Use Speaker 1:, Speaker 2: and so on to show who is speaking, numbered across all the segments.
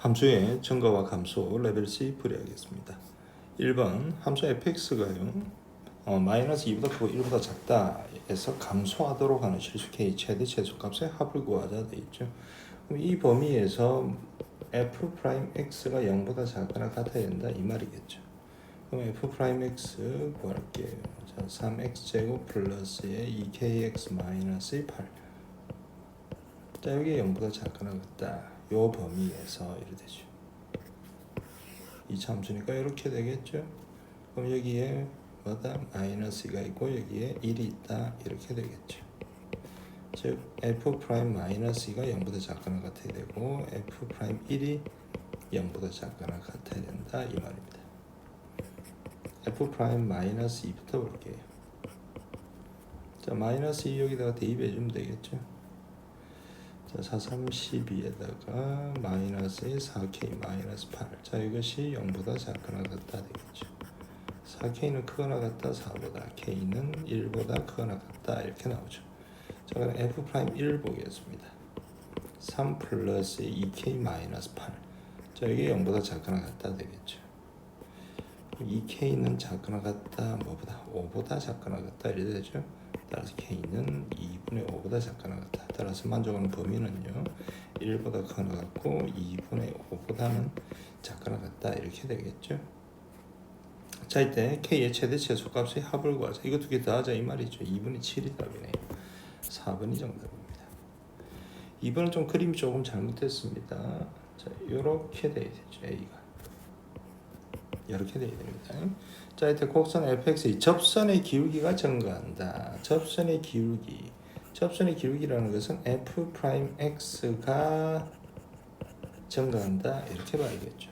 Speaker 1: 함수의 증가와 감소 레벨 C 풀이하겠습니다. 1번 함수 fx가요 마이너스 2보다 크고 1보다 작다 해서 감소하도록 하는 실수 k 최대 최소값의 합을 구하자 되어 있죠. 그럼 이 범위에서 f'x가 0보다 작거나 같아야 된다 이 말이겠죠. 그럼 f'x 구할게요. 자, 3x제곱 플러스의 2kx 마이너스 8. 자, 여기 0보다 작거나 같다. 요 범위에서 이렇게 되죠. 이 참수니까 이렇게 되겠죠. 그럼 여기에 뭐다? 마이너스가 있고 여기에 1이 있다. 이렇게 되겠죠. 즉 f 프라임 마이너스가 0보다 작거나 같아야 되고 f 프라임 1이 0보다 작거나 같아야 된다 이 말입니다. f 프라임 마이너스 2부터 볼게요. 자, 마이너스 2 여기다가 대입해 주면 되겠죠. 자, 4, 3, 12에다가 마이너스의 4k 마이너스 8. 자, 이것이 0보다 작거나 같다 되겠죠. 4k는 크거나 같다 4보다, k는 1보다 크거나 같다 이렇게 나오죠. 자, 그럼 f 프라임 1 보겠습니다. 3 플러스 2k 마이너스 8. 자, 이게 0보다 작거나 같다 되겠죠. 2k는 작거나 같다 뭐보다 5보다 작거나 같다 이래 되죠. 따라서 k는 2분의 5보다 작거나 같다. 따라서 만족하는 범위는요 1보다 크거나 같고 2분의 5보다는 작거나 같다 이렇게 되겠죠. 자, 이때 k의 최대 최소값의 합을 구하자. 이거 두 개 더하자 이 말이죠. 2분의 7이 답이네요. 4번이 정답입니다. 2번은 좀 그림이 조금 잘못됐습니다. 자, 이렇게 돼야 되죠. a가 이렇게 돼야 됩니다. 자, 이때 곡선 fx의 접선의 기울기가 증가한다. 접선의 기울기라는 것은 f 프라임 x가 증가한다 이렇게 봐야겠죠.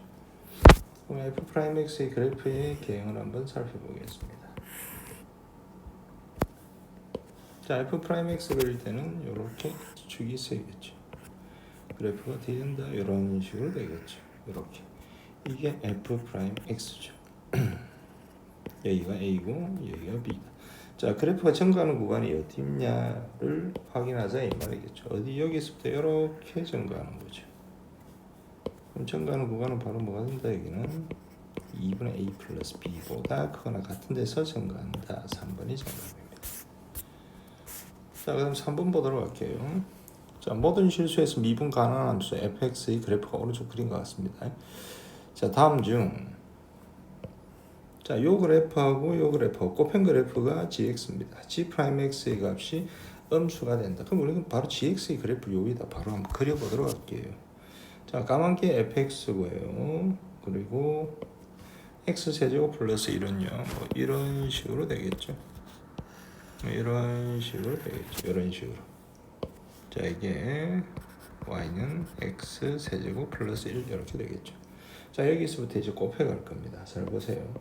Speaker 1: 그럼 f 프라임 x의 그래프의 개형을 한번 살펴보겠습니다. 자, f 프라임 x 그릴 때는 이렇게 축이 세겠죠. 그래프가 된다 이런 식으로 되겠죠. 이렇게 이게 f 프라임 x죠. 여기가 a고 여기가 b다. 자, 그래프가 증가하는 구간이 어디 있냐를 확인하자 이 말이겠죠. 어디 여기서부터 이렇게 증가하는 거죠. 그럼 증가하는 구간은 바로 뭐가 된다? 여기는 2분의 a 플러스 b보다 크거나 같은 데서 증가한다. 3번이 정답입니다. 자, 그다음 3번 보도록 할게요. 자, 모든 실수에서 미분 가능한 함수 fx의 그래프가 오른쪽 그린 것 같습니다. 자, 다음 중 자, 요 그래프하고 곱한 그래프가 gx입니다. g 프라임 x의 값이 음수가 된다. 그럼 우리는 바로 gx의 그래프 여기다 바로 한번 그려보도록 할게요. 자, 까만게 fx고요. 그리고 x 세제곱 플러스 1은요. 뭐 이런 식으로 되겠죠. 이런 식으로 되겠죠. 이런 식으로. 자, 이게 y는 x 세제곱 플러스 1 이렇게 되겠죠. 자, 여기서부터 이제 곱해갈 겁니다. 잘 보세요.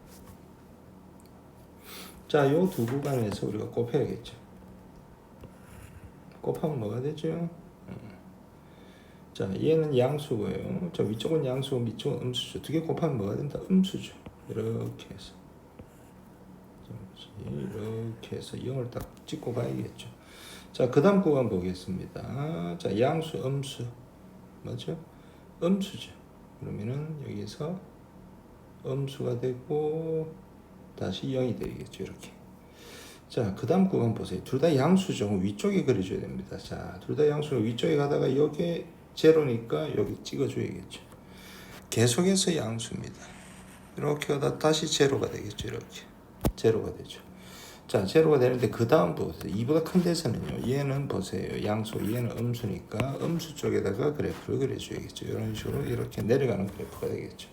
Speaker 1: 자, 요 두 구간에서 우리가 곱해야겠죠. 곱하면 뭐가 되죠? 자, 얘는 양수고요. 자, 위쪽은 양수고 밑쪽은 음수죠. 두 개 곱하면 뭐가 된다? 음수죠. 이렇게 해서 이렇게 해서 0을 딱 찍고 가야겠죠. 자, 그 다음 구간 보겠습니다. 자, 양수, 음수 맞죠? 음수죠. 그러면은 여기서 음수가 되고 다시 0이 되겠죠. 이렇게. 자, 그 다음 구간 보세요. 둘 다 양수죠. 위쪽에 그려줘야 됩니다. 자, 둘 다 양수는 위쪽에 가다가 여기 제로니까 여기 찍어줘야겠죠. 계속해서 양수입니다. 이렇게 가다 다시 제로가 되겠죠. 이렇게. 제로가 되죠. 자, 제로가 되는데 그 다음 보세요. 2보다 큰 데서는요. 얘는 보세요. 양수, 얘는 음수니까 음수 쪽에다가 그래프를 그려줘야겠죠. 이런 식으로 이렇게 내려가는 그래프가 되겠죠.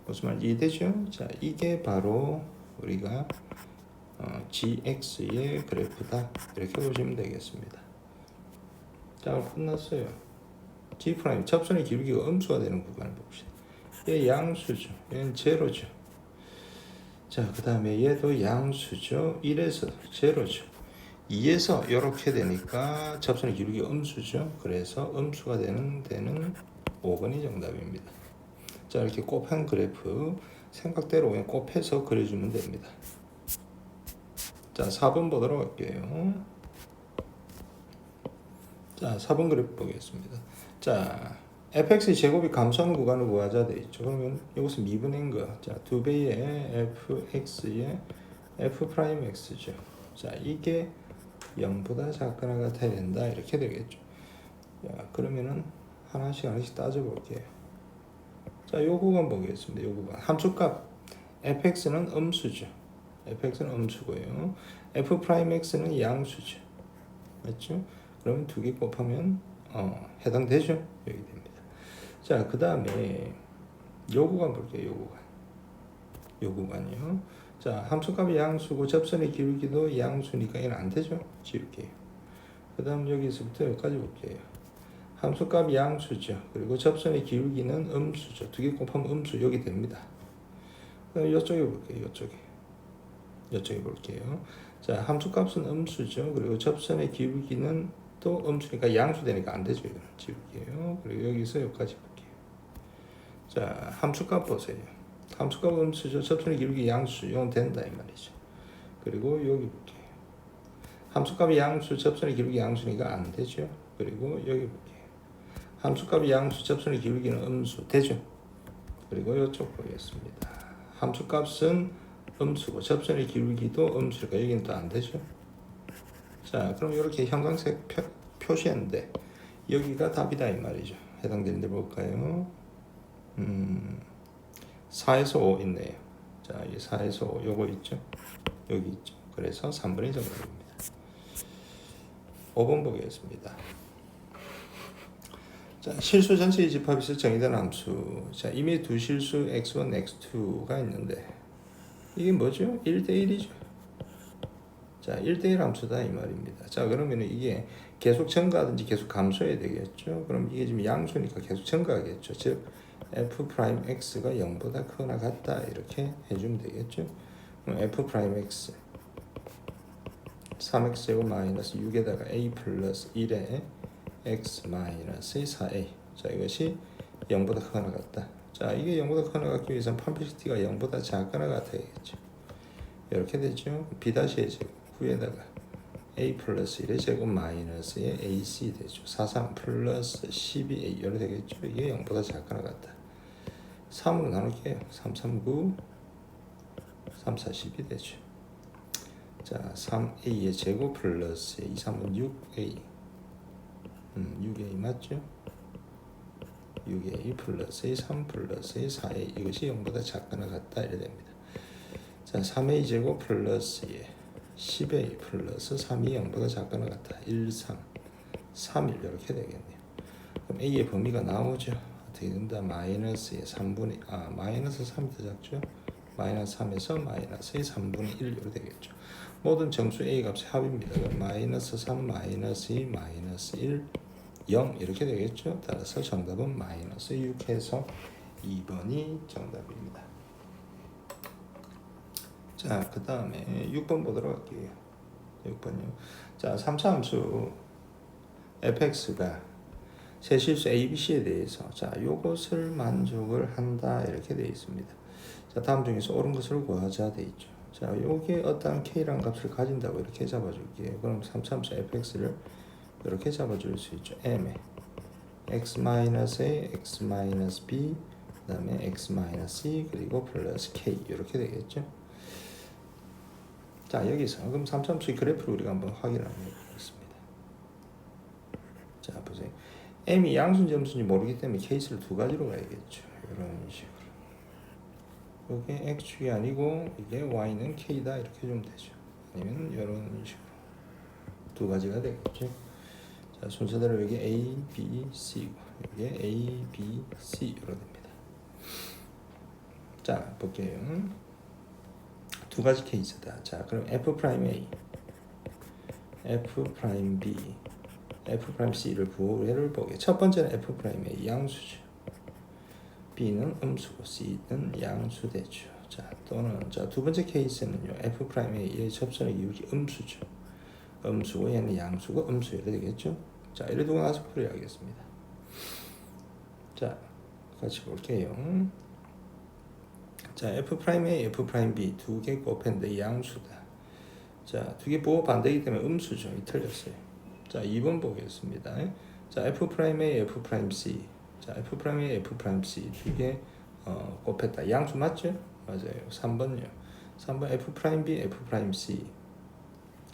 Speaker 1: 무슨 말인지 이해되죠? 자, 이게 바로 우리가 gx의 그래프다 이렇게 보시면 되겠습니다. 자, 끝났어요. g 프라임 접선의 기울기가 음수가 되는 구간을 봅시다. 얘 양수죠. 얘는 제로죠. 자, 그 다음에 얘도 양수죠. 1에서 제로죠. 2에서 이렇게 되니까 접선의 기울기가 음수죠. 그래서 음수가 되는 데는 5번이 정답입니다. 자, 이렇게 곱한 그래프 생각대로 그냥 곱해서 그려주면 됩니다. 자, 4번 보도록 할게요. 자, 4번 그래프 보겠습니다. 자, fx의 제곱이 감소하는 구간을 구하자 돼 있죠. 그러면 이것은 미분인 거. 자, 2배의 fx의 f 프라임 x죠. 자, 이게 0보다 작거나 같아야 된다. 이렇게 되겠죠. 자, 그러면은 하나씩 따져볼게요. 자, 요 구간 보겠습니다. 요 구간. 함수값 fx는 음수죠. fx는 음수고요. f 프라임 x는 양수죠. 맞죠? 그러면 두 개 곱하면 해당되죠. 여기 됩니다. 자, 그 다음에 요 구간 볼게요. 요 구간이요. 자, 함수값이 양수고 접선의 기울기도 양수니까 얘는 안 되죠. 지울게요. 그 다음 여기서부터 여기까지 볼게요. 함수값이 양수죠. 그리고 접선의 기울기는 음수죠. 두 개 곱하면 음수 여기 됩니다. 그럼 이쪽에 볼게요. 이쪽에 볼게요. 자, 함수값은 음수죠. 그리고 접선의 기울기는 또 음수니까 양수 되니까 안 되죠. 이거는 지울게요. 그리고 여기서 여기까지 볼게요. 자, 함수값 보세요. 함수값 음수죠. 접선의 기울기 양수. 이건 된다 이 말이죠. 그리고 여기 볼게요. 함수값이 양수, 접선의 기울기 양수니까 안 되죠. 그리고 여기 볼게요. 함수값이 양수, 접선의 기울기는 음수. 되죠. 그리고 이쪽 보겠습니다. 함수값은 음수고 접선의 기울기도 음수니까 여기는 또 안 되죠. 자, 그럼 이렇게 형광색 표시했는데 여기가 답이다 이 말이죠. 해당되는 데 볼까요? 4에서 5 있네요. 자, 이 4에서 5 요거 있죠? 여기 있죠. 그래서 3번이 정답입니다. 5번 보겠습니다. 자, 실수 전체의 집합에서 정의된 함수. 자, 이미 두 실수 x1, x2가 있는데 이게 뭐죠? 1대1이죠. 자, 1대1 함수다 이 말입니다. 자, 그러면 이게 계속 증가하든지 계속 감소해야 되겠죠. 그럼 이게 지금 양수니까 계속 증가하겠죠. 즉 f 프라임 x가 0보다 크거나 같다 이렇게 해주면 되겠죠. 그럼 f 프라임 x 3x 제곱 마이너스 6에다가 a 플러스 1에 x 마이너스 4a. 자, 이것이 0보다 크거나 같다. 자, 이게 0보다 크거나 같기 위해서는 팜피시티가 0보다 작거나 같아야겠죠. 이렇게 되죠. b-의 제곱 9에다가 a 플러스 1의 제곱 마이너스의 ac 되죠. 43 플러스 12a 이렇게 되겠죠. 이게 0보다 작거나 같다. 3으로 나눌게요. 3, 3, 9 3, 4, 12 되죠. 자, 3a의 제곱 플러스 2, 3은 6a 6a 맞죠? 6a 플러스 a 3 플러스 a 4a 이것이 0보다 작거나 같다 이래 됩니다. 자, 3a 제곱 플러스 10a 플러스 3이 0보다 작거나 같다. 1, 3, 3, 1 이렇게 되겠네요. 그럼 a의 범위가 나오죠. 어떻게 된다? 마이너스의 3분의 마이너스 3이 더 작죠? 마이너스 3에서 마이너스의 3분의 1 이렇게 되겠죠. 모든 정수 a 값의 합입니다. 그럼 마이너스 3, 마이너스 2, 마이너스 1, 0 이렇게 되겠죠. 따라서 정답은 마이너스 6해서 2번이 정답입니다. 자, 그 다음에 6번 보도록 할게요. 6번요. 자, 3차 함수 fx가 세 실수 a, b, c에 대해서 자, 요것을 만족을 한다 이렇게 되어 있습니다. 자, 다음 중에서 옳은 것을 구하자 되어 있죠. 자, 요게 어떠한 k라는 값을 가진다고 이렇게 잡아줄게요. 그럼 3차 함수 fx를 이렇게 잡아줄 수 있죠. m에 x-a, x-b, 그 다음에 x-c 그리고 플러스 k 이렇게 되겠죠. 자, 여기서 그럼 3참수의 그래프를 우리가 한번 확인을 해보겠습니다. 자, 보세요. m이 양수인지 음수인지 모르기 때문에 케이스를 두 가지로 가야겠죠. 이런 식으로. 이게 x축이 아니고 이게 y는 k다 이렇게 해주면 되죠. 아니면 이런 식으로 두 가지가 되겠죠. 자, 순서대로 여기 a, b, c 이게 a, b, c로 됩니다. 자, 볼게요. 두 가지 케이스다. 자, 그럼 f 프라임 a, f 프라임 b, f 프라임 c를 부호를 보게. 첫 번째는 f 프라임 a 양수죠. b는 음수고 c는 양수되죠. 자, 또는 자, 두 번째 케이스는요. f 프라임 a의 접선의 기울기 음수죠. 음수고 얘는 양수고 음수 이렇게 되겠죠. 자, 이래 두고 나서 풀이하겠습니다. 자, 같이 볼게요. 자, f 프라임 a, f 프라임 b 두 개 곱했는데 양수다. 자, 두 개 부호 반대이기 때문에 음수죠. 이 틀렸어요. 자, 2번 보겠습니다. 자, f 프라임 a, f 프라임 c 자, f 프라임 A, f 프라임 C 두 개 곱했다. 양수 맞죠? 맞아요. 3번요. 3번 f 프라임 B, f 프라임 C.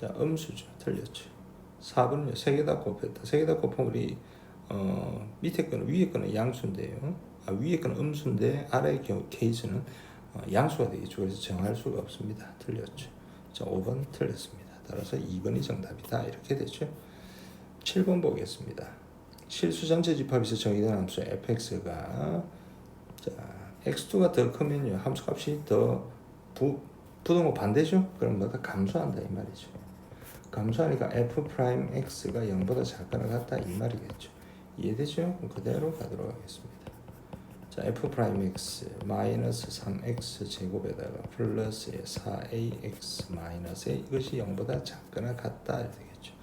Speaker 1: 자, 음수죠. 틀렸죠. 4번요. 세 개 다 곱했다. 세 개 다 곱하면 우리 밑에 거는 위에 거는 양수인데요. 위에 거는 음수인데 아래 케이스는 양수가 되겠죠. 그래서 정할 수가 없습니다. 틀렸죠. 자, 5번 틀렸습니다. 따라서 2번이 정답이다. 이렇게 되죠. 7번 보겠습니다. 실수 전체 집합에서 정의된 함수 fx가 자, x2가 더 크면요. 함수값이 더 부동호 반대죠. 그럼 뭐가 감소한다 이 말이죠. 감소하니까 f 프라임 x가 0보다 작거나 같다 이 말이겠죠. 이해되죠? 그대로 가도록 하겠습니다. 자, f 프라임 x 마이너스 3x 제곱에다가 플러스 4ax 마이너스 a 이것이 0보다 작거나 같다 되겠죠.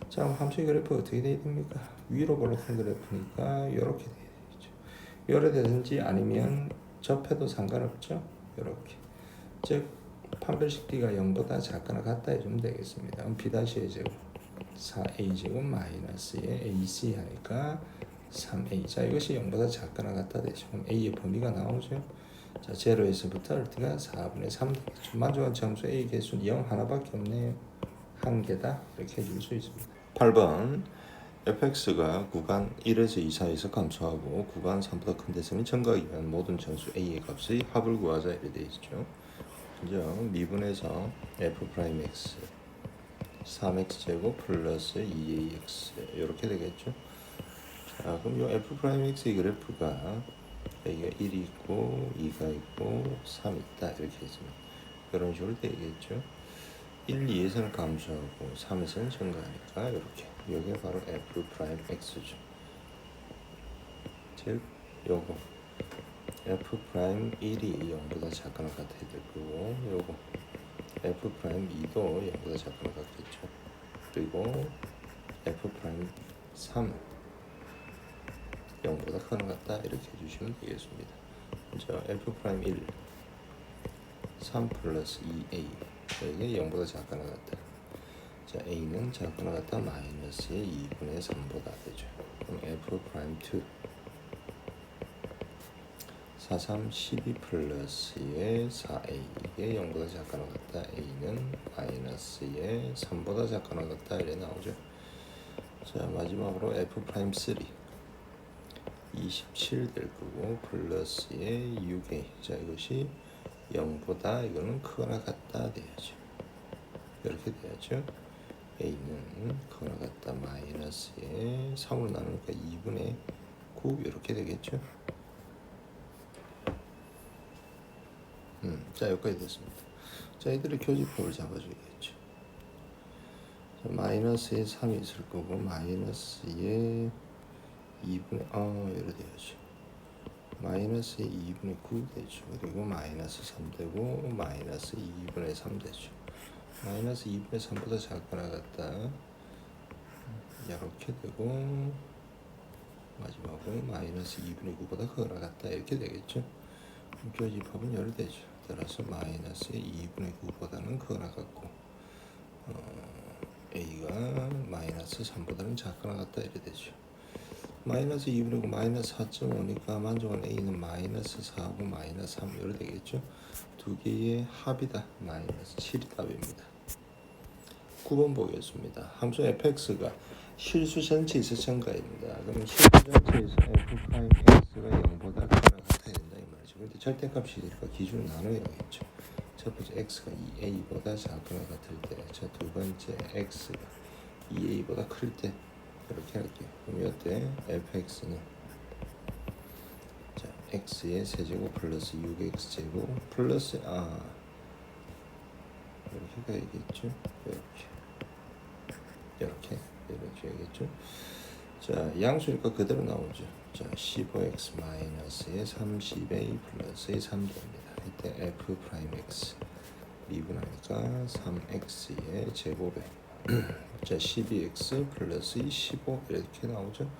Speaker 1: 자, 함수의 그래프 어떻게 돼야 됩니까? 위로 볼록한 그래프니까 이렇게 돼야 되겠죠. 이렇게 되든지 아니면 접해도 상관없죠. 이렇게. 즉 판별식 d가 0보다 작거나 같다 해주면 되겠습니다. 그럼 b-의 제곱 4a 제곱 마이너스의 ac 하니까 3a. 자, 이것이 0보다 작거나 같다 되죠. 그럼 a의 범위가 나오죠. 자, 0에서부터 rt가 4분의 3 되겠죠. 만족한 정수 a 개수는 0 하나밖에 없네요. 한 개다. 이렇게 해줄 수 있습니다. 8번 fx가 구간 1에서 2 사이에서 감소하고 구간 3보다 큰 데서는 증가하기 위한 모든 정수 a의 값의 합을 구하자 이렇게 되어 있죠. 그죠? 미분에서 f 프라임 x 3x 제곱 플러스 2ax 이렇게 되겠죠. 자, 그럼 이 f 프라임 x의 그래프가 여기가 1이 있고 2가 있고 3이 있다 이렇게 있습니다. 이런 식으로 되겠죠. 1, 2에서는 감소하고 3에서는 증가하니까 이렇게 여기가 바로 f 프라임 x죠. 즉 요거 f 프라임 1이 0보다 작거나 같아야 될 거고 요거 f 프라임 2도 0보다 작거나 같겠죠. 그리고 f 프라임 3 0보다 크거나 같다 이렇게 해주시면 되겠습니다. 자, f 프라임 1 3 플러스 2a 이게 0보다 작거나 같다. 자, a는 작거나 같다 마이너스의 2분의 3보다 되죠. 그럼 f 프라임 2 4, 3, 12 플러스의 4a 이게 0보다 작거나 같다. a는 마이너스의 3보다 작거나 같다 이래 나오죠. 자, 마지막으로 f 프라임 3 27 될 거고 플러스의 6a. 자, 이것이 0보다 이거는 크거나 같다 돼야죠. 이렇게 돼야죠. a는 크거나 같다 마이너스의 3으로 나누니까 2분의 9 이렇게 되겠죠. 자, 여기까지 됐습니다. 자, 이들의 교집합을 잡아주겠죠. 자, 마이너스의 3이 있을 거고 마이너스의 2분의 이렇게 되죠. 마이너스의 2분의 9 되죠. 그리고 마이너스 3 되고 마이너스 2분의 3 되죠. 마이너스 2분의 3보다 작거나 같다. 이렇게 되고 마지막으로 마이너스 2분의 9보다 크거나 같다. 이렇게 되겠죠. 교집합은 이렇게 되죠. 따라서 마이너스의 2분의 9보다는 크거나 같고 a가 마이너스 3보다는 작거나 같다. 이렇게 되죠. 마이너스 2분의 9 마이너스 4.5니까 만족한 a는 마이너스 4하고 마이너스 3 이렇게 되겠죠. 두 개의 합이다. 마이너스 7이 답입니다. 9번 보겠습니다. 함수 fx가 실수 전체에서 증가입니다. 그럼 실수 전체에서 f 프라임 x가 0보다 크거나 같아야 된다 이 말이죠. 근데 절대값이니까 기준을 나눠야겠죠. 첫 번째 x가 2a보다 작거나 같을 때, 자, 두 번째 x가 2a보다 클 때 이렇게 할게요. 그럼 이때 fx는 자, x의 세제곱 플러스 6x 제곱 플러스 이렇게 가야겠죠. 이렇게 해야겠죠. 자, 양수니까 그대로 나오죠. 자, 15x 마이너스의 30a 플러스의 3됩니다. 이때 f 프라임 x 미분하니까 3x의 제곱에 자, 12x 플러스 15 이렇게 나오죠.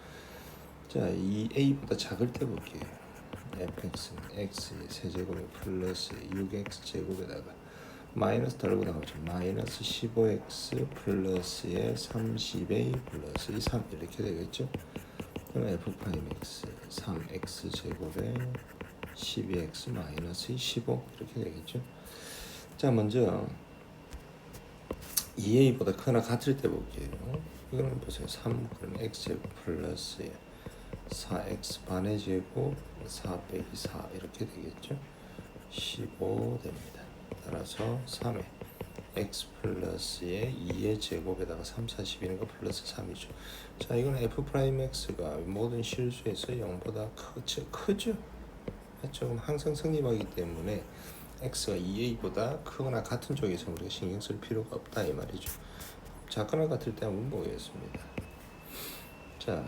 Speaker 1: 자, 이 a보다 작을 때 볼게요. fx는 x의 세제곱에 플러스 6x 제곱에다가 마이너스 달고 나오죠. 마이너스 15x 플러스의 30a 플러스 3 이렇게 되겠죠. 그럼 f 프라임 x 3x 제곱에 12x 마이너스 15 이렇게 되겠죠. 자, 먼저 2a보다 크거나 같을 때 볼게요. 이거는 보세요. 3 그러면 x 제곱 플러스 4x 반의 제곱 4 빼기 4 이렇게 되겠죠. 15 됩니다. 따라서 3에 x 플러스의 2의 제곱에다가 3, 4, 12는 플러스 3이죠. 자, 이건 f 프라임 x가 모든 실수에서 0보다 크죠. 조금 항상 성립하기 때문에 x가 2a보다 크거나 같은 쪽에서 우리가 신경 쓸 필요가 없다 이 말이죠. 작거나 같을 때 한번 보겠습니다. 자,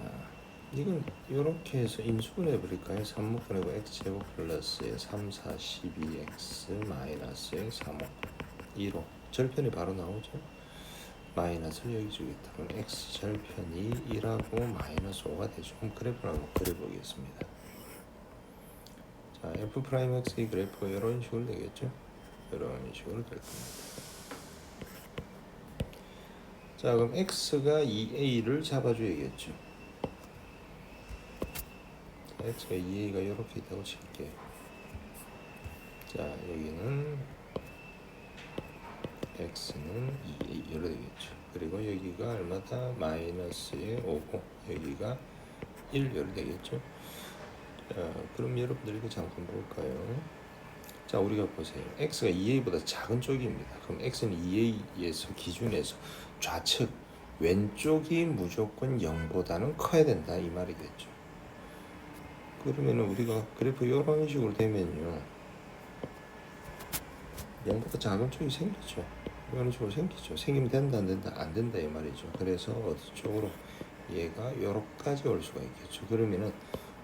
Speaker 1: 이건 이렇게 해서 인수분해 버릴까요? 3묶어내고 x제곱 플러스에 3, 4, 12x 마이너스에 3, 5, 2로 절편이 바로 나오죠. 마이너스를 여기 주겠다. 그럼 x 절편이 1하고 마이너스 5가 되죠. 그럼 그래프를 한번 그려보겠습니다. 자, f 프라임 x의 그래프가 이런 식으로 되겠죠. 이런 식으로 될 겁니다. 자, 그럼 x가 2a를 잡아줘야겠죠. 자, x가 2a가 이렇게 있다고 칠게요. 자, 여기는 x는 2a 이렇게 되겠죠. 그리고 여기가 얼마다? 마이너스에 5고 여기가 1 이렇게 되겠죠. 자, 그럼 여러분들 이거 잠깐 볼까요? 자, 우리가 보세요. x가 2a보다 작은 쪽입니다. 그럼 x는 2a에서 기준에서 좌측 왼쪽이 무조건 0보다는 커야 된다 이 말이겠죠. 그러면 우리가 그래프 이런 식으로 되면요, 0보다 작은 쪽이 생기죠. 이런 식으로 생기죠. 생기면 된다 안 된다 안 된다 이 말이죠. 그래서 어디 쪽으로 얘가 요렇게까지 올 수가 있겠죠. 그러면은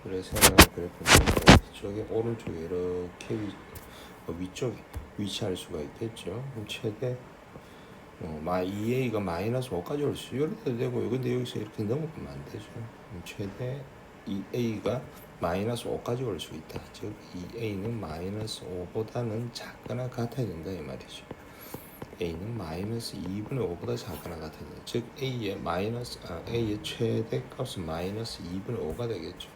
Speaker 1: 그래서 그래프는 이쪽에 오른쪽에 이렇게 위쪽에 위치할 수가 있겠죠. 그럼 최대 2a가 마이너스 5까지 올 수 이렇게 되고, 근데 여기서 이렇게 넘어가면 안 되죠. 그럼 최대 2a가 마이너스 5까지 올 수 있다. 즉 2a는 마이너스 5보다는 작거나 같아야 된다 이 말이죠. a는 마이너스 2분의 5보다 작거나 같아야 된다. 즉 a의 a의 최대 값은 마이너스 2분의 5가 되겠죠.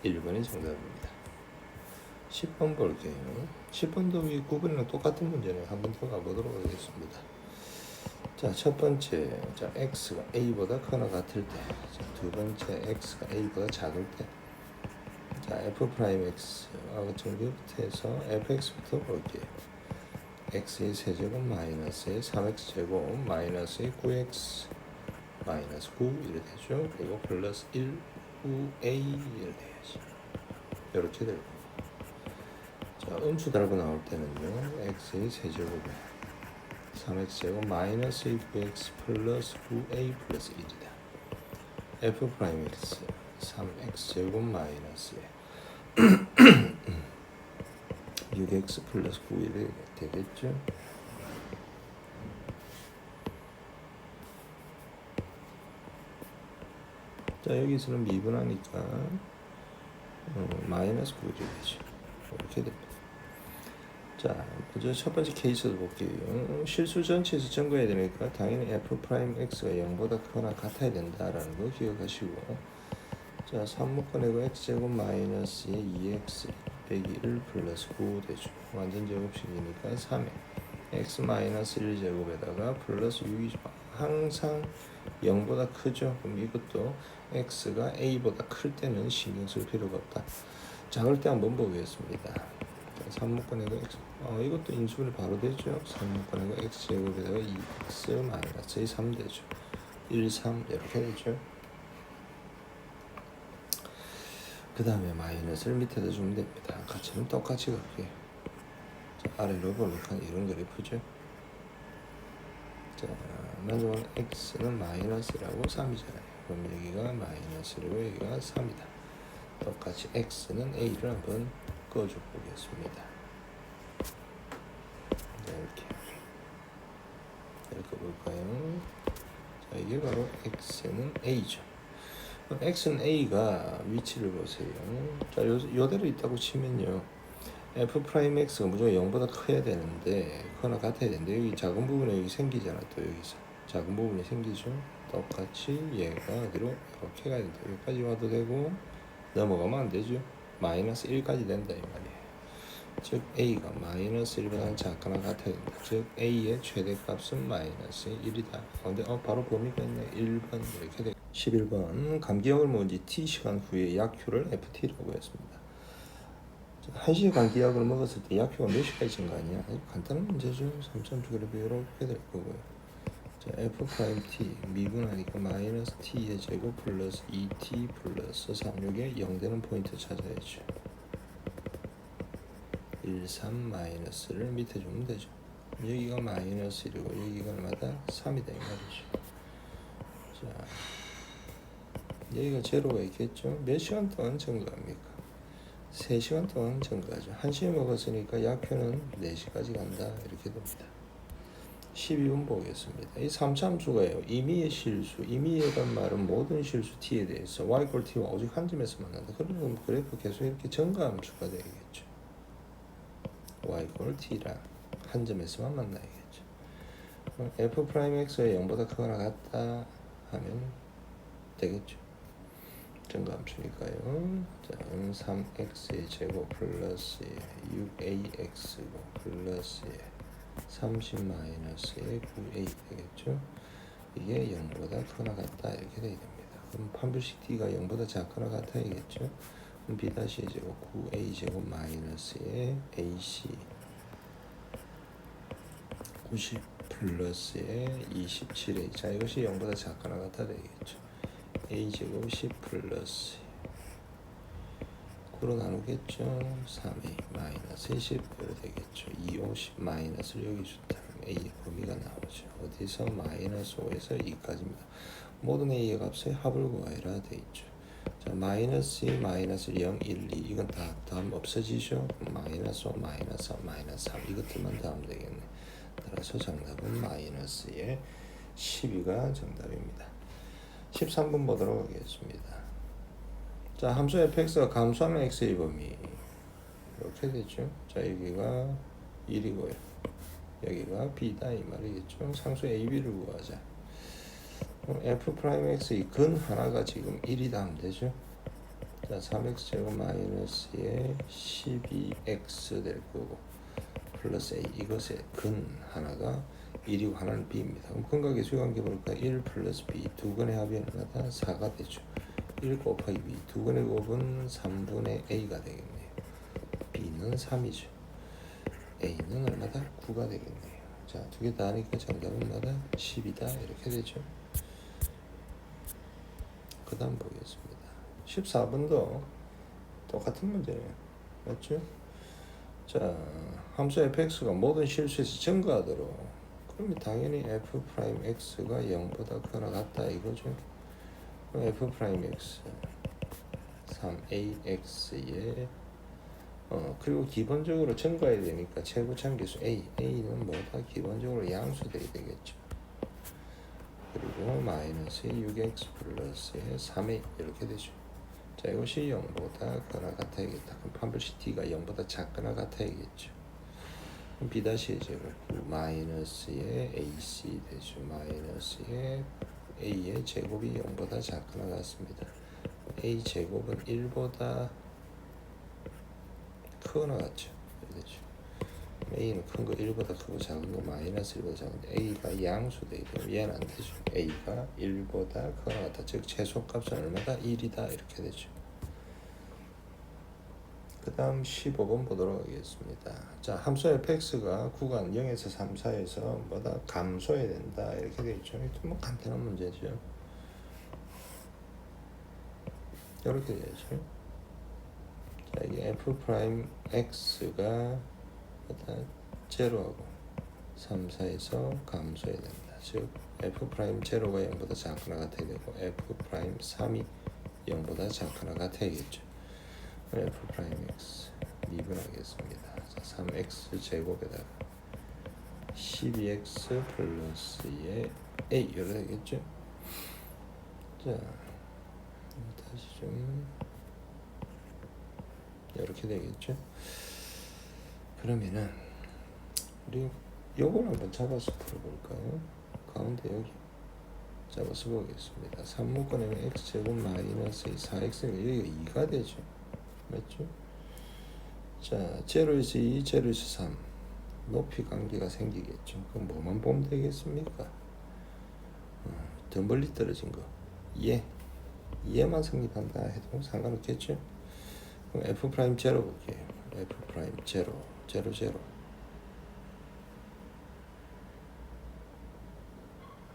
Speaker 1: 1번이 정답입니다. 10번 볼게요. 10번도 이 9번이랑 똑같은 문제네요. 한번 더 가보도록 하겠습니다. 자, 첫 번째, 자, x가 a보다 크거나 같을 때, 자, 두 번째, x가 a보다 작을 때, 자, f 프라임 x 정리부터 해서 fx부터 볼게요. x의 세제곱 마이너스의 3x 제곱 마이너스의 9x 마이너스 9 이렇게 되죠. 그리고 플러스 1, 9a 이렇게 돼야지. 이렇게 될 거고. 자, 음수 달고 나올 때는요, x의 세제곱에 3x 제곱 마이너스 9x 플러스 9a 플러스 1이다. f 프라임 x 3x 제곱 마이너스에 6x 플러스 9이 되겠죠. 자, 여기서는 미분하니까 마이너스 9이 되죠. 이렇게 됩니다. 자, 먼저 첫 번째 케이스도 볼게요. 실수 전체에서 증거해야 되니까 당연히 f 프라임 x가 0보다 크거나 같아야 된다라는 거 기억하시고, 자, 3묶어내고 x제곱 마이너스 2x 빼기 1 플러스 9 되죠. 완전 제곱식이니까 3에 x 마이너스 1제곱에다가 플러스 6이죠. 항상 0보다 크죠. 그럼 이것도 x가 a보다 클 때는 신경 쓸 필요가 없다. 작을 때 한번 보겠습니다. 3묶어내고 x, 이것도 인수분해 바로 되죠. 3묶어내고 x제곱에다가 2x 마이너스 3 되죠. 1, 3 이렇게 되죠. 그 다음에 마이너스를 밑에다 주면 됩니다. 가치는 똑같이 갈게요. 자, 아래로 볼록한 이런 그래프죠. 자, 먼저 x는 마이너스라고 3이잖아요. 그럼 여기가 마이너스고 여기가 3이다. 똑같이 x는 a를 한번 꺼줘 보겠습니다. 이렇게 볼까요? 자, 이게 바로 x는 a죠. x는 a가 위치를 보세요. 자, 요대로 있다고 치면요, f 프라임 x가 무조건 0보다 커야 되는데, 커나 같아야 되는데, 여기 작은 부분에 여기 생기잖아. 또 여기서 작은 부분이 생기죠. 똑같이 얘가 어디로 이렇게 가야 된다. 여기까지 와도 되고 넘어가면 안 되죠. 마이너스 1까지 된다 이 말이에요. 즉 A가 마이너스 1보다는 작거나 같아야 된다. 즉 A의 최대값은 마이너스 1이다. 근데 바로 범위가 있네. 1번 이렇게 돼. 11번 감기약을 먹은 지 T시간 후에 약효를 FT라고 했습니다. 1시간 기약을 먹었을 때 약효가 몇 시까지 증가하냐? 간단한 문제죠. 3.2그래프 이렇게 될 거고요. 자, F 프라임 T 미분하니까 마이너스 T의 제곱 플러스 2T 플러스 3 요게 0 되는 포인트 찾아야죠. 1, 3 마이너스를 밑에 주면 되죠. 여기가 마이너스 1이고 여기가 얼마다? 3이다 이 말이죠. 자, 여기가 제로가 있겠죠. 몇 시간 동안 증가합니까? 3시간 동안 증가하죠. 1시에 먹었으니까 약효는 4시까지 간다 이렇게 됩니다. 12번 보겠습니다. 이 3참수가요. 임의의 실수, 임의라는 말은 모든 실수 t에 대해서 y 꼴 t와 오직 한 점에서 만난다. 그러면 그래프 계속 이렇게 증가함수가 되겠죠. y 꼴 t랑 한 점에서만 만나야겠죠. f 프라임 x가 0보다 크거나 같다 하면 되겠죠. 증가함수니까요. 자, 3x의 제곱 플러스 6ax고 플러스 30 마이너스의 9a 되겠죠. 이게 0보다 크거나 같다 이렇게 되게 됩니다. 그럼 판별식 t가 0보다 작거나 같아야겠죠. 그럼 b 다시 제곱 9a 제곱 마이너스의 ac 90 플러스의 27a. 자, 이것이 0보다 작거나 같아 되겠죠. a 제곱 10 플러스 9로 나누겠죠. 3a 마이너스 10 이렇게 되겠죠. 2, 50 마이너스를 여기 준다면 a의 범위가 나오죠. 어디서 마이너스 5에서 2까지입니다. 모든 a의 값의 합을 구하여라 돼 있죠. 자, 마이너스 2, 마이너스 0, 1, 2 이건 다 다음 없어지죠. 마이너스 5, 마이너스 3, 마이너스 3 이것들만 다음 되겠네. 따라서 정답은 마이너스의 12가 정답입니다. 13번 보도록 하겠습니다. 자, 함수 fx가 감소하면 x의 범위 이렇게 되죠. 자, 여기가 1이고요. 여기가 b다 이 말이겠죠. 상수 a, b를 구하자. f 프라임 x의 근 하나가 지금 1이다 하면 되죠. 자, 3x 제곱 마이너스의 12x 될 거고 플러스 a 이것의 근 하나가 1이고 하나는 b입니다. 그럼 근각의 수관계 볼까? 1 플러스 b 두 근의 합이 얼마다? 4가 되죠. 1 곱하기 b 두 근의 곱은 3분의 a가 되겠네요. b는 3이죠. a는 얼마다? 9가 되겠네요. 자, 두 개 다 하니까 정답은 얼마다? 10이다 이렇게 되죠. 그 다음 보겠습니다. 14번도 똑같은 문제네요. 맞죠? 자, 함수 fx가 모든 실수에서 증가하도록 그러면 당연히 f 프라임 x가 0보다 크거나 같다 이거죠. f 프라임 x 3ax에 그리고 기본적으로 증가해야 되니까 최고 참계수 a는 뭐다? 기본적으로 양수돼야 되겠죠. 그리고 마이너스 6x 플러스의 3a 이렇게 되죠. 자, 이것이 0보다 크거나 같아야겠다. 그럼 판별식 t가 0보다 작거나 같아야겠죠. 그럼 b 다시 제곱 마이너스의 ac 되죠. 마이너스의 a의 제곱이 0보다 작거나 같습니다. a 제곱은 1보다 크거나 같죠. 되죠. a는 큰 거 1보다 크고 작은 거 마이너스 1보다 작은데 a가 양수되기 때문에 얘는 안 되죠. a가 1보다 크거나 같다. 즉 최소값은 얼마다? 1이다 이렇게 되죠. 그 다음 15번 보도록 하겠습니다. 자, 함수 fx가 구간 0에서 3, 4에서 뭐다? 감소해야 된다 이렇게 되어 있죠. 이것도 뭐 간단한 문제죠. 이렇게 되죠. 자, 이게 f 프라임 x가 뭐다? 제로하고 3, 4에서 감소해야 된다. 즉 f 프라임 제로가 0보다 작거나 같아야 되고 f 프라임 3이 0보다 작거나 같아야겠죠. f 프라임 x 미분하겠습니다. 자, 3x 제곱에다가 12x 플러스의 a 이렇게 되겠죠. 자, 다시 좀 이렇게 되겠죠. 그러면은 우리 요걸 한번 잡아서 풀어볼까요? 가운데 여기 자, 써보겠습니다. 3묶어내면 x제곱 마이너스 4x는 여기가 2가 되죠. 맞죠? 자, 제로에서 2, 제로에서 3 높이 관계가 생기겠죠. 그럼 뭐만 보면 되겠습니까? 더 멀리 떨어진 거 얘만 성립한다 해도 상관없겠죠. 그럼 f 프라임 제로 볼게요. f 프라임 제로 제로 제로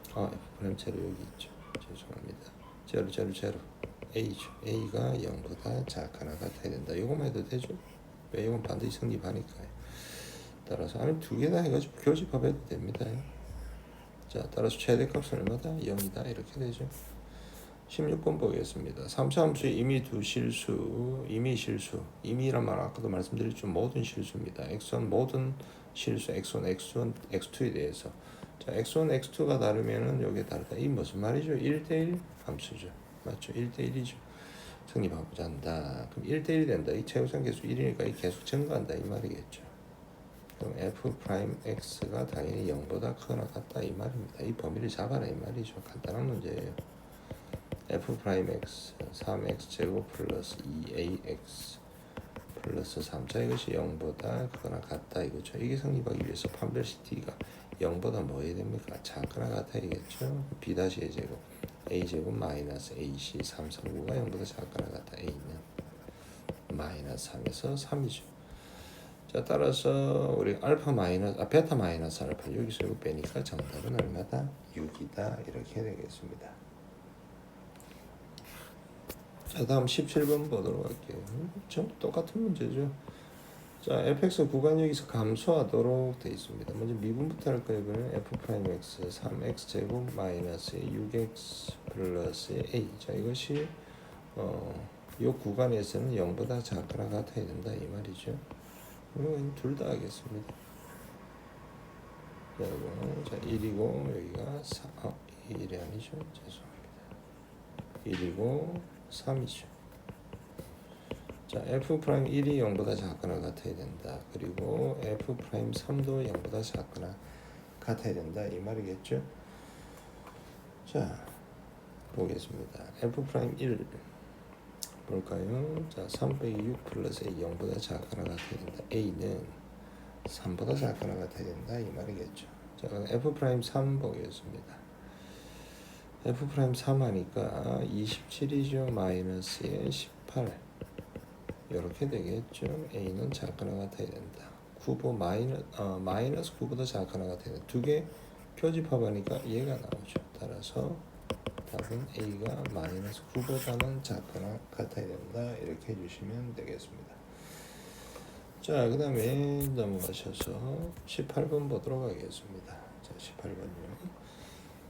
Speaker 1: f 프라임 제로 여기 있죠. 죄송합니다. 제로 제로 제로 a죠. a가 0보다 작거나 같아야 된다. 이거만 해도 되죠. 왜 이건 반드시 성립하니까요. 따라서 안에 두 개 다 해가지고 교집합해도 됩니다. 자, 따라서 최대값은 얼마다? 0이다 이렇게 되죠. 16번 보겠습니다. 3차 함수의 임의 두 실수, 임의 실수, 임의란 말 아까도 말씀드렸죠. 모든 실수입니다. x1 모든 실수, x1, x2, x2에 대해서. 자, x1, x2가 다르면은 여기에 다르다. 이 무슨 말이죠? 1대1 함수죠. 맞죠? 1대1이죠. 성립하고자 한다. 그럼 1대1이 된다. 이 최우선 계수 1이니까 이 계속 증가한다 이 말이겠죠. 그럼 f 프라임 x가 당연히 0보다 크거나 같다 이 말입니다. 이 범위를 잡아라 이 말이죠. 간단한 문제예요. f 프라임 x 3x 제곱 플러스 2ax 플러스 3자 이것이 0보다 크거나 같다 이거죠. 이게 성립하기 위해서 판별식 t가 0보다 뭐 해야 됩니까? 작거나 같아야겠죠. b 다시 a 제곱 a 제곱 마이너스 ac 3, 3, 9가 0보다 작거나 같다. a는 마이너스 3에서 3이죠. 자, 따라서 우리 베타 마이너스 알파 여기서 이거 빼니까 정답은 얼마다? 6이다 이렇게 되겠습니다. 자, 다음 17번 보도록 할게요. 좀 똑같은 문제죠. 자, fx 구간 여기서 감소하도록 되어 있습니다. 먼저 미분부터 할 거예요. 이번엔 f 프라임 x 3x 제곱 마이너스 6x 플러스 a. 자, 이것이 이 구간에서는 0보다 작거나 같아야 된다 이 말이죠. 그러면 둘 다 하겠습니다. 자, 1이고 여기가 1이 아니죠. 죄송합니다. 1이고 3이죠. 자, f 프라임 1이 0보다 작거나 같아야 된다. 그리고 f 프라임 3도 0보다 작거나 같아야 된다 이 말이겠죠. 자, 보겠습니다. f 프라임 1 볼까요? 자, 3 빼기 6 플러스 a 0보다 작거나 같아야 된다. a는 3보다 작거나 같아야 된다 이 말이겠죠. 자, 그럼 f 프라임 3 보겠습니다. f 프라임 3 하니까 27이죠. 마이너스에 18 이렇게 되겠죠. a는 작거나 같아야 된다. 9보 마이너스 9보다 작거나 같아야 된다. 두 개 표집합하니까 얘가 나오죠. 따라서 답은 a가 마이너스 9보다는 작거나 같아야 된다. 이렇게 해주시면 되겠습니다. 자, 그 다음에 넘어가셔서 18번 보도록 하겠습니다. 자, 18번요.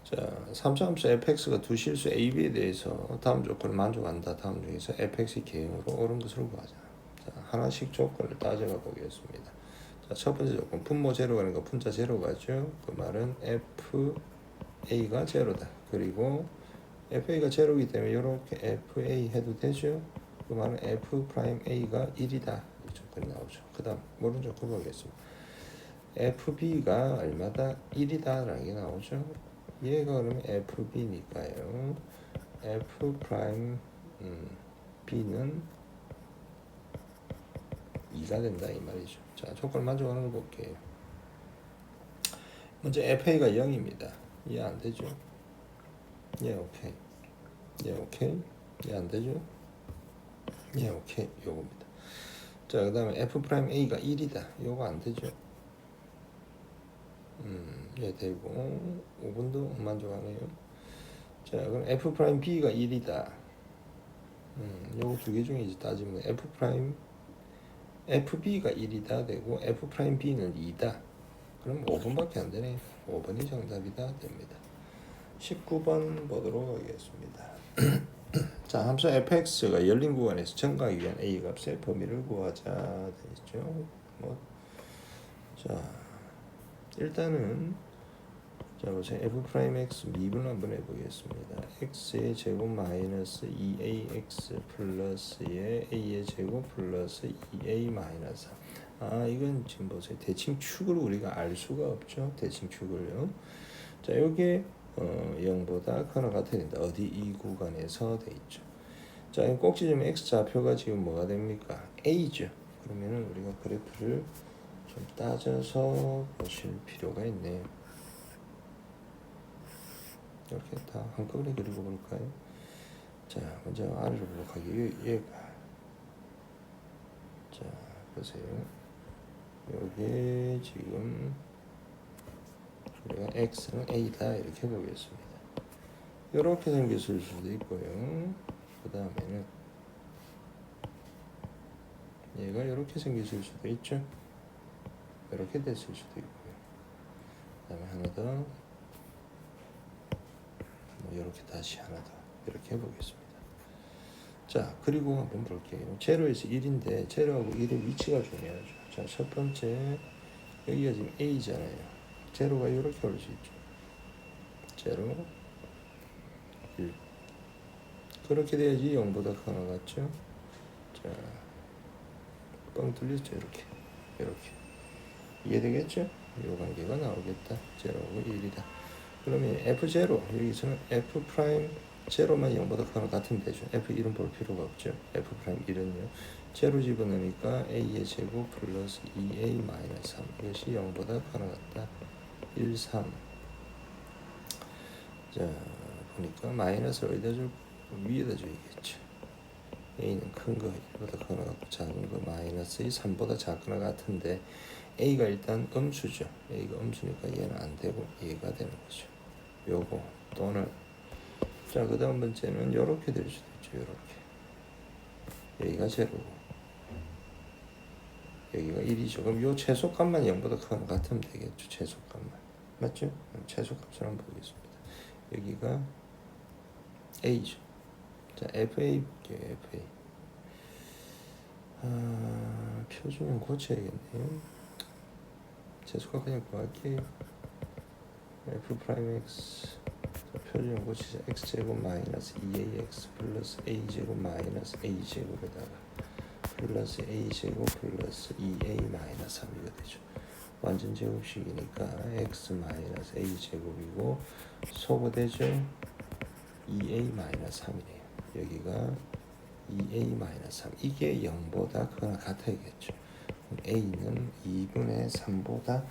Speaker 1: 자, 3차 함수 fx가 두 실수 a, b에 대해서 다음 조건을 만족한다. 다음 중에서 fx의 개형으로 옳은 것을 구하자. 자, 하나씩 조건을 따져가 보겠습니다. 자, 첫 번째 조건 분모 제로가 아니고 분자 제로가죠. 그 말은 fa가 제로다. 그리고 fa가 제로이기 때문에 이렇게 fa 해도 되죠. 그 말은 f 프라임 a가 1이다. 이 조건이 나오죠. 그 다음 모르는 조건 보겠습니다. fb가 얼마다? 1이다라는 게 나오죠. 얘가 그러면 fb니까요. f 프라임 b는 2가 된다 이 말이죠. 자, 조건 만족하는 거 볼게요. 먼저 fa가 0입니다. 얘 안 되죠. 얘 오케이. 얘 오케이. 얘 안 되죠. 얘 오케이. 요겁니다. 자, 그 다음에 f 프라임 a가 1이다. 요거 안 되죠. 얘 되고 5번도 만족하네요. 자, 그럼 f 프라임 b가 1이다. 요거 두 개 중에 이제 따지면 f 프라임 fb가 1이다 되고 f 프라임 b는 2다. 그럼 5번밖에 안 되네. 5번이 정답이다 됩니다. 19번 보도록 하겠습니다. 자, 함수 fx가 열린 구간에서 증가하기 위한 a 값의 범위를 구하자 되죠. 자, 일단은 자, 보세요. f 프라임 x 미분 한번 해보겠습니다. x의 제곱 마이너스 2ax 플러스의 a의 제곱 플러스 2a 마이너스 4. 이건 지금 보세요. 대칭축을 우리가 알 수가 없죠. 대칭축을요. 자, 요게 0보다 크거나 같아야 된다. 어디 이 구간에서 돼 있죠. 자, 이 꼭지점 x 좌표가 지금 뭐가 됩니까? a죠. 그러면은 우리가 그래프를 좀 따져서 보실 필요가 있네요. 이렇게 다 한꺼번에 그리고 볼까요? 자, 먼저 아래로 보도록 하기. 얘가 자, 보세요. 여기 지금 우리가 x는 a다 이렇게 보겠습니다. 이렇게 생겼을 수도 있고요. 그 다음에는 얘가 이렇게 생겼을 수도 있죠. 이렇게 됐을 수도 있고요. 그 다음에 하나 더, 뭐 이렇게 다시 하나 더 이렇게 해보겠습니다. 자, 그리고 한번 볼게요. 제로에서 1인데 제로하고 1의 위치가 중요하죠. 자, 첫 번째 여기가 지금 a잖아요. 제로가 이렇게 올 수 있죠. 제로 1 그렇게 돼야지 0보다 크거나 같죠. 자, 뻥 뚫렸죠. 이렇게 이해되겠죠? 이 관계가 나오겠다. 제로하고 1이다. 그러면 f0 여기서는 f 프라임 제로만 0보다 크거나 같으면 되죠. f1은 볼 필요가 없죠. f 프라임 1은요. 제로 집어넣으니까 a의 제곱 플러스 2a 마이너스 3 이것이 0보다 크거나 같다. 1, 3. 자, 보니까 마이너스를 어디다 줄? 위에다 줘야겠죠. a는 큰 거 1보다 크거나 같고 작은 거 마이너스 3보다 작거나 같은데 a가 일단 음수죠. a가 음수니까 얘는 안 되고 얘가 되는 거죠. 요거 또는 자, 그 다음 번째는 요렇게 될 수도 있죠. 요렇게 여기가 제로고 여기가 1이죠. 그럼 요 최소값만 0보다 크거나 같으면 되겠죠. 최소값만 맞죠? 최소값을 한번 보겠습니다. 여기가 a죠. 자, fa 볼게요. fa 표준은 고쳐야겠네요. 최소값 그냥 구할게요. f 프라임 x 표준은 고치자. x제곱 마이너스 2ax 플러스 a제곱 마이너스 a제곱에다가 플러스 a제곱 플러스 2a 마이너스 3이가 되죠. 완전 제곱식이니까 x 마이너스 a제곱이고 소거되죠. 2a 마이너스 3이네요. 여기가 2a 마이너스 3 이게 0보다 크거나 같아야겠죠. a는 2분의 3보다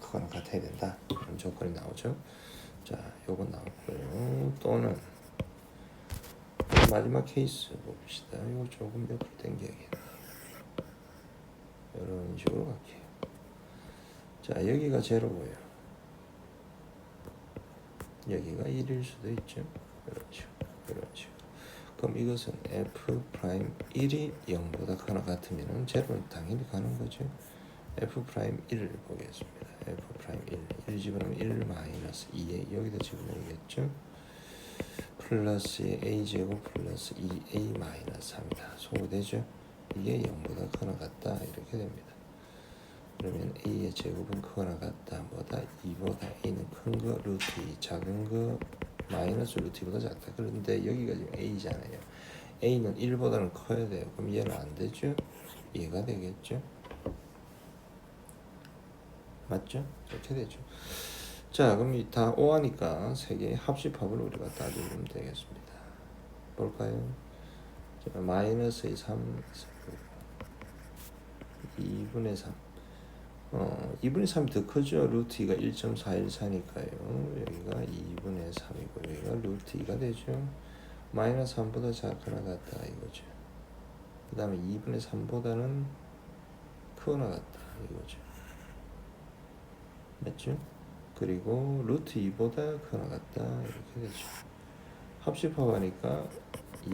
Speaker 1: 크거나 같아야 된다. 그런 조건이 나오죠. 자, 요건 나왔고요. 또는 마지막 케이스 봅시다. 이거 조금 옆으로 당겨야겠네. 이런 식으로 갈게요. 자, 여기가 제로고요. 여기가 1일 수도 있죠. 이런 식으로. 그럼 이것은 f 프라임 1이 0보다 크거나 같으면 제로는 당연히 가는 거죠. f 프라임 1을 보겠습니다. f 프라임 1 집어넣으면 1 마이너스 2a 여기다 집어넣겠죠. 플러스 a 제곱 플러스 2a 마이너스 3이다. 소거되죠. 이게 0보다 크거나 같다 이렇게 됩니다. 그러면 a의 제곱은 크거나 같다 뭐다 2보다 a는 큰 거 루트 2 작은 거 마이너스 루트 2보다 작다. 그런데 여기가 지금 a잖아요. a는 1보다는 커야 돼요. 그럼 얘는 안 되죠. 얘가 되겠죠. 맞죠? 이렇게 되죠. 자, 그럼 이 다 5하니까 세 개의 합집합을 우리가 따지면 되겠습니다. 볼까요? 자, 마이너스 3 2분의 3 2분의 3이 더 크죠? 루트 2가 1.414니까요. 여기가 2분의 3이고 여기가 루트 2가 되죠. 마이너스 3보다 작거나 같다 이거죠. 그 다음에 2분의 3보다는 크거나 같다 이거죠. 맞죠? 그리고 루트 2보다 크거나 같다 이렇게 되죠. 합집합하니까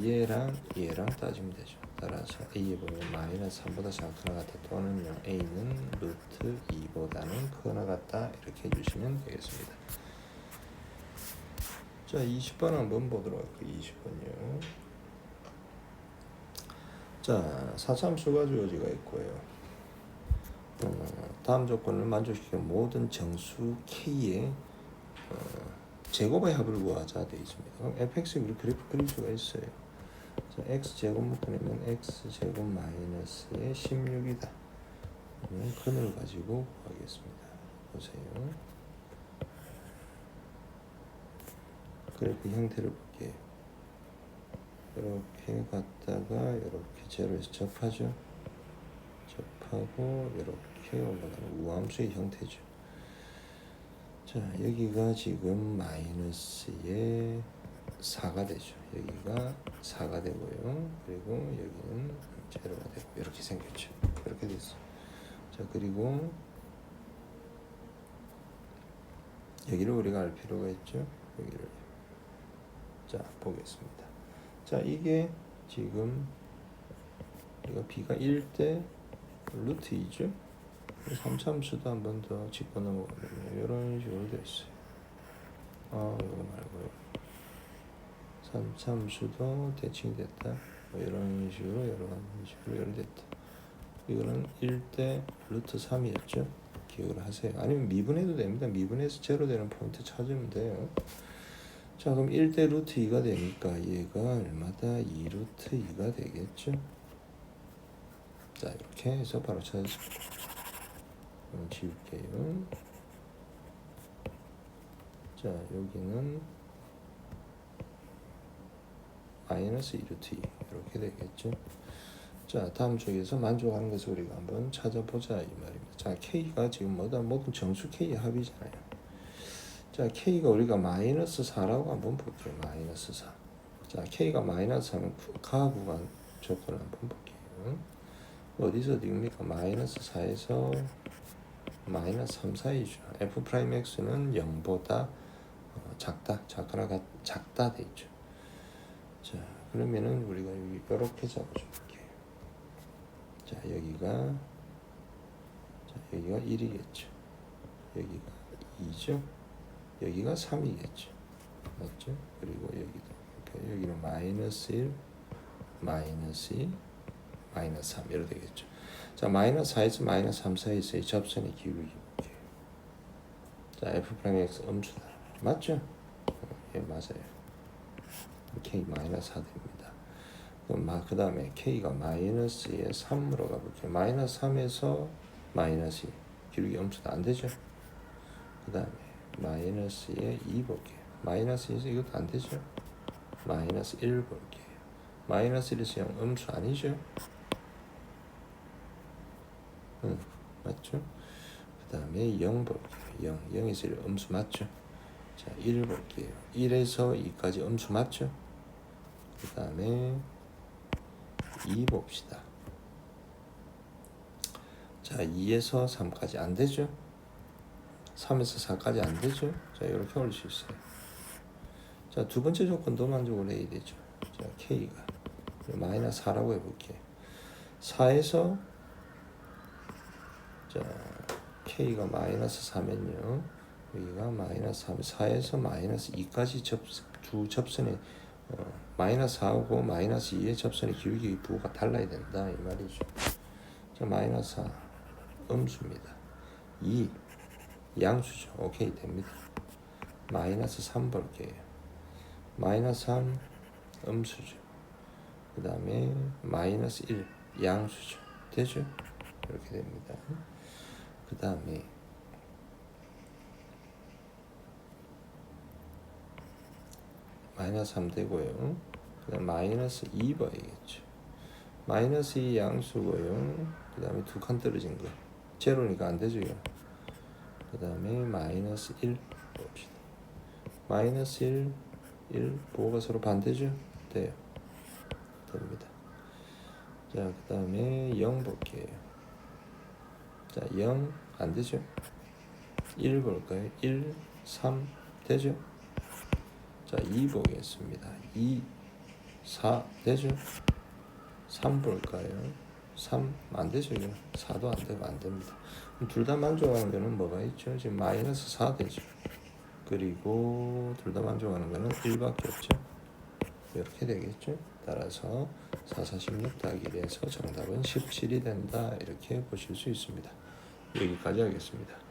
Speaker 1: 얘랑 따지면 되죠. 따라서 a에 보면 마이너스 3보다 작거나 같다 또는 a는 루트 2보다는 크거나 같다 이렇게 해주시면 되겠습니다. 자, 20번 한번 보도록 할게요. 20번요. 자, 사참수가 주어지가 있고요. 다음 조건을 만족시키는 모든 정수 k의 제곱의 합을 구하자 되어 있습니다. 그럼 fx를 그래프 그릴 수가 있어요. 자, x제곱 묶어내면 x제곱 마이너스의 16이다. 그러면 근을 가지고 구하겠습니다. 보세요. 그래프 형태를 볼게요. 이렇게 갔다가 이렇게 제로에서 접하죠. 접하고 이렇게 올라가는 우함수의 형태죠. 자, 여기가 지금 마이너스의 4가 되죠. 여기가 4가 되고요. 그리고 여기는 제로가 되고 이렇게 생겼죠. 이렇게 됐어. 자, 그리고 여기를 우리가 알 필요가 있죠. 여기를. 자, 보겠습니다. 자, 이게 지금 이거 b가 1대 루트 2죠. 3참수도 한 번 더 집어넣으면 이런 식으로 되어 있어요. 이거 말고요. 3참수도 대칭됐다. 뭐 이런 식으로 이런 됐다. 이거는 1대 루트 3이었죠. 기억을 하세요. 아니면 미분해도 됩니다. 미분해서 제로 되는 포인트 찾으면 돼요. 자, 그럼 1대 루트 2가 되니까 얘가 얼마다 2 루트 2가 되겠죠. 자, 이렇게 해서 바로 찾았습니다. 지울게요. 자, 여기는 마이너스 2루트 2 이렇게 되겠죠. 자, 다음 쪽에서 만족하는 것을 우리가 한번 찾아보자 이 말입니다. 자, K가 지금 모든 정수 K의 합이잖아요. 자, K가 우리가 마이너스 4라고 한번 볼게요. 마이너스 4. 자, K가 마이너스 4면 가구간 조건을 한번 볼게요. 어디서 어디입니까? 마이너스 4에서 마이너스 3 사이죠. F'X는 0보다 작다 돼 있죠. 자, 그러면은 우리가 여기 이렇게 잡아줄게요. 자, 여기가 1이겠죠. 여기가 2죠. 여기가 3이겠죠. 맞죠? 그리고 여기도 여기는 마이너스 1, 마이너스 2, 마이너스 3 이렇게 되겠죠. 자, 마이너스 4에서 마이너스 3 사이에서의 접선의 기울기 볼게요. 자, F'X 음수다. 맞죠? 예, 맞아요. K 마이너스 4 됩니다. 그럼 그 다음에 K가 마이너스에 3으로 가볼게요. 마이너스 3에서 마이너스 2 기울기 음수다. 안 되죠? 그 다음에 마이너스에 2 볼게요. 마이너스 2에서 이것도 안 되죠? 마이너스 1 볼게요. 마이너스 1에서 0 음수 아니죠? 맞죠? 그 다음에 0 볼게요. 0에서 1 음수 맞죠? 자, 1 볼게요. 1에서 2까지 음수 맞죠? 그 다음에 2 봅시다. 자, 2에서 3까지 안 되죠? 3에서 4까지 안 되죠? 자, 이렇게 올 수 있어요. 자, 두 번째 조건도 만족을 해야 되죠. 자, K가 마이너스 4라고 해볼게요. 4에서 자, K가 마이너스 4면요. 여기가 마이너스 3, 4에서 마이너스 2까지 두 접선의 마이너스 4하고 마이너스 2의 접선의 기울기 부호가 달라야 된다 이 말이죠. 자, 마이너스 4 음수입니다. 2 양수죠. 오케이 됩니다. 마이너스 3 볼게요. 마이너스 3 음수죠. 그 다음에 마이너스 1 양수죠. 되죠? 이렇게 됩니다. 그 다음에 마이너스 3 되고요. 그 다음 마이너스 2 봐야겠죠. 마이너스 2 양수고요. 그 다음에 두 칸 떨어진 거 제로니까 안 되죠. 그 다음에 마이너스 1 봅시다. 마이너스 1 부호가 서로 반대죠? 돼요. 됩니다. 자, 그 다음에 0 볼게요. 자, 0 안 되죠? 1 볼까요? 1, 3 되죠? 자, 2 보겠습니다. 2, 4 되죠? 3 볼까요? 3 안 되죠? 4도 안 되고 안 됩니다. 둘 다 만족하는 거는 뭐가 있죠? 지금 마이너스 4 되죠? 그리고 둘 다 만족하는 거는 1밖에 없죠? 이렇게 되겠죠? 따라서 4, 4, 16 더하기 1에서 정답은 17이 된다. 이렇게 보실 수 있습니다. 여기까지 하겠습니다.